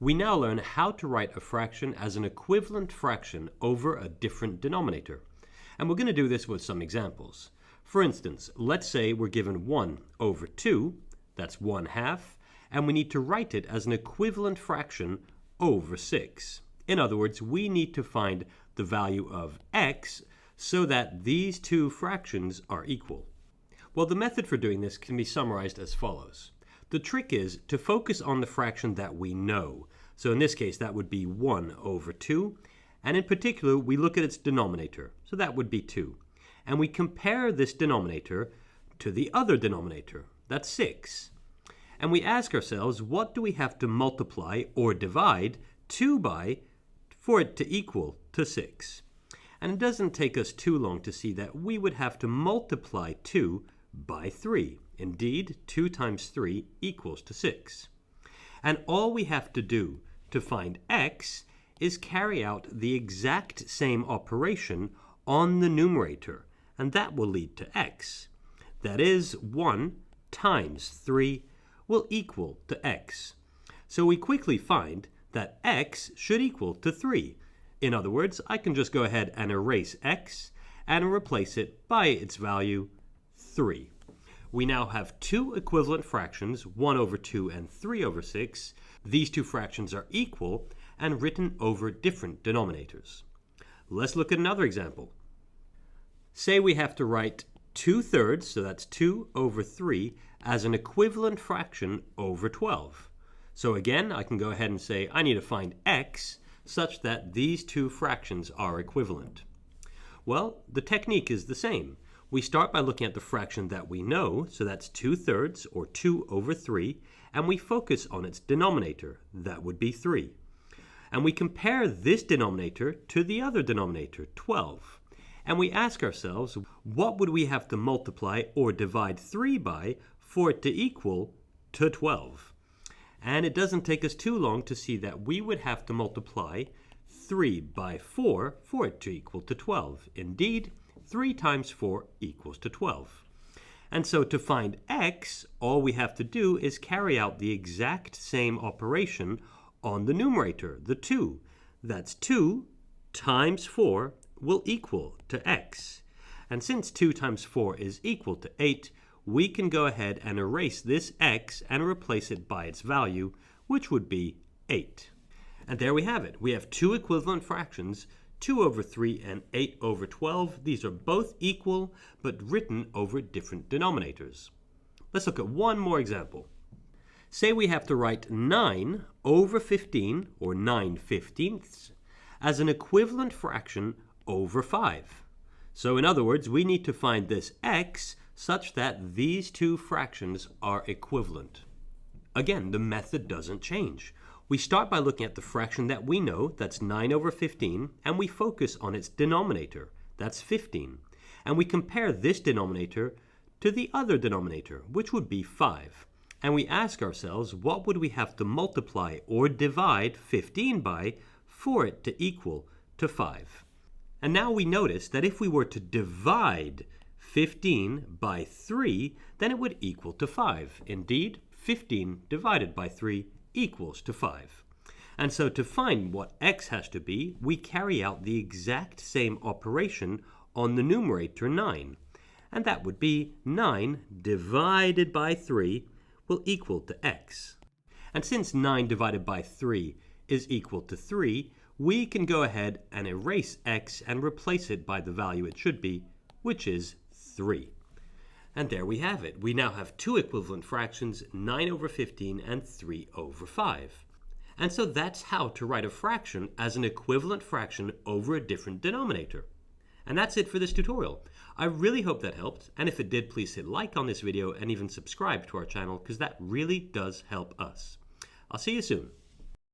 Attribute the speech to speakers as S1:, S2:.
S1: we now learn how to write a fraction as an equivalent fraction over a different denominator. And we're going to do this with some examples. For instance, let's say we're given 1 over 2, that's 1/2, and we need to write it as an equivalent fraction over 6. In other words, we need to find the value of x so that these two fractions are equal. Well, the method for doing this can be summarized as follows. The trick is to focus on the fraction that we know. So in this case, that would be 1 over 2. And in particular, we look at its denominator. So that would be 2. And we compare this denominator to the other denominator. That's 6. And we ask ourselves, what do we have to multiply or divide 2 by for it to equal to 6? And it doesn't take us too long to see that we would have to multiply 2 by 3. Indeed, 2 times 3 equals to 6. And all we have to do to find x is carry out the exact same operation on the numerator, and that will lead to x. That is, 1 times 3 will equal to x. So we quickly find that x should equal to 3. In other words, I can just go ahead and erase x and replace it by its value 3. We now have two equivalent fractions, 1 over 2 and 3 over 6. These two fractions are equal and written over different denominators. Let's look at another example. Say we have to write 2/3, so that's 2 over 3, as an equivalent fraction over 12. So again, I can go ahead and say I need to find x such that these two fractions are equivalent. Well, the technique is the same. We start by looking at the fraction that we know, so that's 2/3 or 2 over 3, and we focus on its denominator, that would be 3. And we compare this denominator to the other denominator, 12. And we ask ourselves, what would we have to multiply or divide 3 by for it to equal to 12? And it doesn't take us too long to see that we would have to multiply 3 by 4 for it to equal to 12. Indeed, 3 times 4 equals to 12. And so to find x, all we have to do is carry out the exact same operation on the numerator, the 2. That's 2 times 4 will equal to x. And since 2 times 4 is equal to 8, we can go ahead and erase this x and replace it by its value, which would be 8. And there we have it. We have two equivalent fractions, 2 over 3 and 8 over 12. These are both equal, but written over different denominators. Let's look at one more example. Say we have to write 9 over 15, or 9/15, as an equivalent fraction over 5. So in other words, we need to find this x such that these two fractions are equivalent. Again, the method doesn't change. We start by looking at the fraction that we know, that's 9 over 15, and we focus on its denominator, that's 15. And we compare this denominator to the other denominator, which would be 5. And we ask ourselves, what would we have to multiply or divide 15 by for it to equal to 5? And now we notice that if we were to divide 15 by 3, then it would equal to 5. Indeed, 15 divided by 3 equals to 5. And so to find what x has to be, we carry out the exact same operation on the numerator 9. And that would be 9 divided by 3 will equal to x. And since 9 divided by 3 is equal to 3, we can go ahead and erase x and replace it by the value it should be, which is 3. And there we have it. We now have two equivalent fractions, 9 over 15 and 3 over 5. And so that's how to write a fraction as an equivalent fraction over a different denominator. And that's it for this tutorial. I really hope that helped, and if it did, please hit like on this video and even subscribe to our channel, because that really does help us. I'll see you soon.